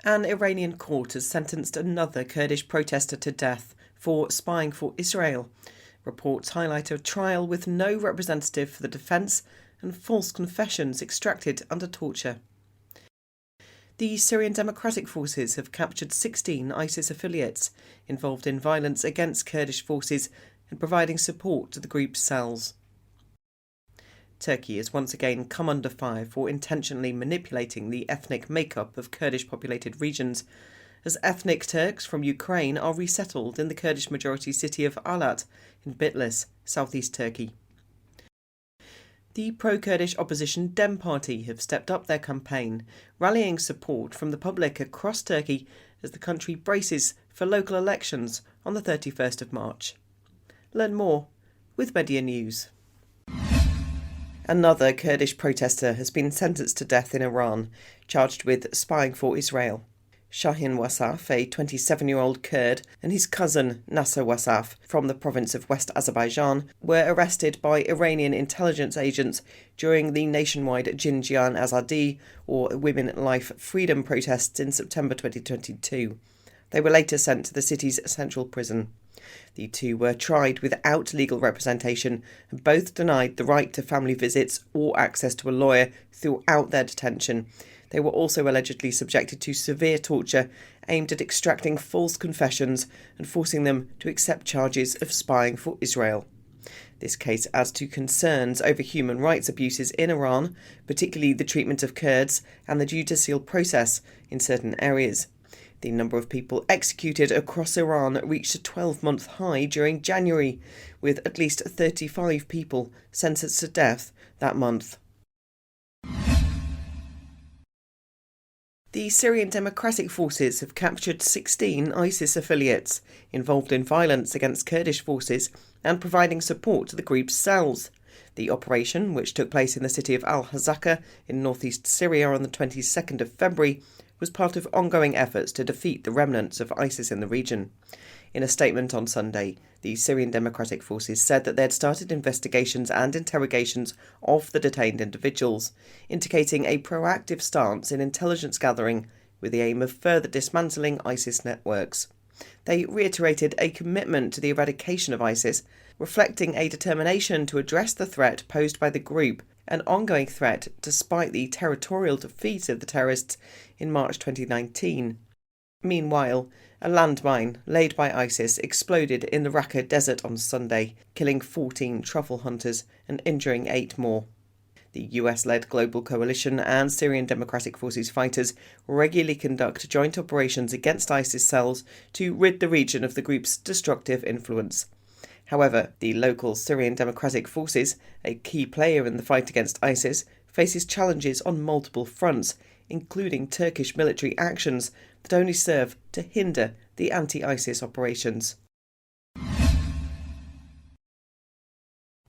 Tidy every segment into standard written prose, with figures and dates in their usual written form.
An Iranian court has sentenced another Kurdish protester to death for spying for Israel. Reports highlight a trial with no representative for the defence and false confessions extracted under torture. The Syrian Democratic Forces have captured 16 ISIS affiliates involved in violence against Kurdish forces and providing support to the group's cells. Turkey has once again come under fire for intentionally manipulating the ethnic makeup of Kurdish-populated regions, as ethnic Turks from Ukraine are resettled in the Kurdish-majority city of Alat in Bitlis, southeast Turkey. The pro-Kurdish opposition Dem Party have stepped up their campaign, rallying support from the public across Turkey as the country braces for local elections on the 31st of March. Learn more with Media News. Another Kurdish protester has been sentenced to death in Iran, charged with spying for Israel. Shahin Wasaf, a 27-year-old Kurd, and his cousin Nasser Wasaf from the province of West Azerbaijan were arrested by Iranian intelligence agents during the nationwide Jinjian Azadi, or Women Life Freedom protests in September 2022. They were later sent to the city's central prison. The two were tried without legal representation and both denied the right to family visits or access to a lawyer throughout their detention. They were also allegedly subjected to severe torture aimed at extracting false confessions and forcing them to accept charges of spying for Israel. This case adds to concerns over human rights abuses in Iran, particularly the treatment of Kurds and the judicial process in certain areas. The number of people executed across Iran reached a 12-month high during January, with at least 35 people sentenced to death that month. The Syrian Democratic Forces have captured 16 ISIS affiliates involved in violence against Kurdish forces and providing support to the group's cells. The operation, which took place in the city of Al-Hazaka in northeast Syria on the 22nd of February, was part of ongoing efforts to defeat the remnants of ISIS in the region. In a statement on Sunday, the Syrian Democratic Forces said that they had started investigations and interrogations of the detained individuals, indicating a proactive stance in intelligence gathering with the aim of further dismantling ISIS networks. They reiterated a commitment to the eradication of ISIS, reflecting a determination to address the threat posed by the group, an ongoing threat despite the territorial defeat of the terrorists in March 2019. Meanwhile, a landmine laid by ISIS exploded in the Raqqa desert on Sunday, killing 14 truffle hunters and injuring 8 more. The US-led global coalition and Syrian Democratic Forces fighters regularly conduct joint operations against ISIS cells to rid the region of the group's destructive influence. However, the local Syrian Democratic Forces, a key player in the fight against ISIS, faces challenges on multiple fronts, including Turkish military actions that only serve to hinder the anti-ISIS operations.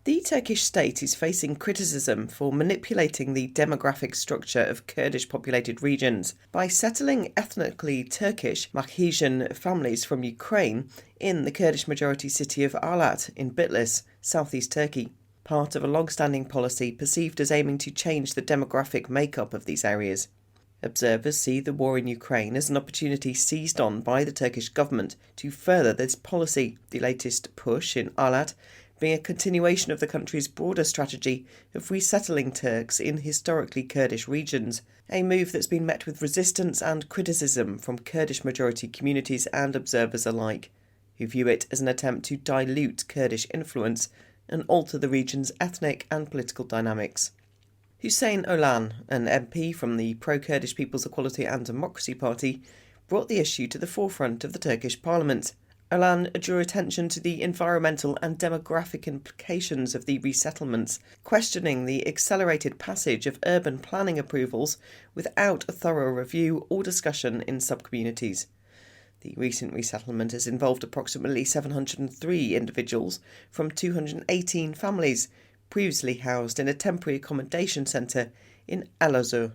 The Turkish state is facing criticism for manipulating the demographic structure of Kurdish-populated regions by settling ethnically Turkish Makhijyan families from Ukraine in the Kurdish-majority city of Alat in Bitlis, southeast Turkey, part of a long-standing policy perceived as aiming to change the demographic makeup of these areas. Observers see the war in Ukraine as an opportunity seized on by the Turkish government to further this policy, the latest push in Alat being a continuation of the country's broader strategy of resettling Turks in historically Kurdish regions, a move that's been met with resistance and criticism from Kurdish-majority communities and observers alike, who view it as an attempt to dilute Kurdish influence and alter the region's ethnic and political dynamics. Hussein Öcalan, an MP from the pro-Kurdish People's Equality and Democracy Party, brought the issue to the forefront of the Turkish parliament. Öcalan drew attention to the environmental and demographic implications of the resettlements, questioning the accelerated passage of urban planning approvals without a thorough review or discussion in sub-communities. The recent resettlement has involved approximately 703 individuals from 218 families, previously housed in a temporary accommodation centre in Elazığ.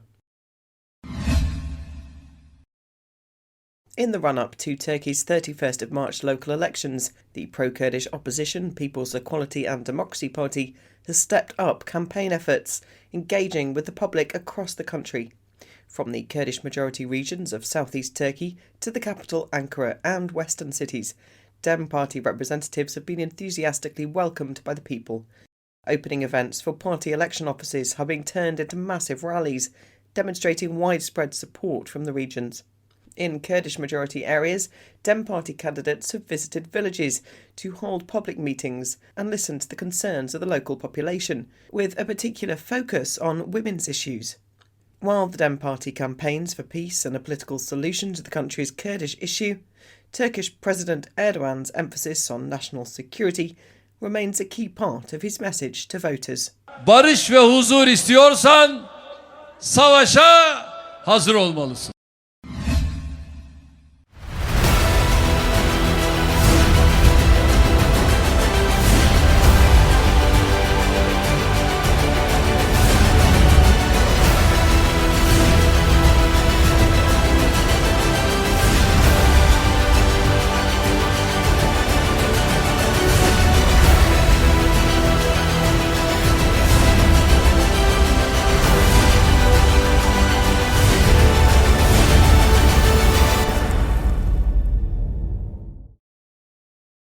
In the run-up to Turkey's 31st of March local elections, the pro-Kurdish opposition People's Equality and Democracy Party has stepped up campaign efforts, engaging with the public across the country. From the Kurdish-majority regions of southeast Turkey to the capital Ankara and western cities, Dem Party representatives have been enthusiastically welcomed by the people. Opening events for party election offices are being turned into massive rallies, demonstrating widespread support from the regions. In Kurdish-majority areas, Dem Party candidates have visited villages to hold public meetings and listen to the concerns of the local population, with a particular focus on women's issues. While the Dem Party campaigns for peace and a political solution to the country's Kurdish issue, Turkish President Erdogan's emphasis on national security remains a key part of his message to voters. Barış ve huzur istiyorsan savaşa hazır olmalısın.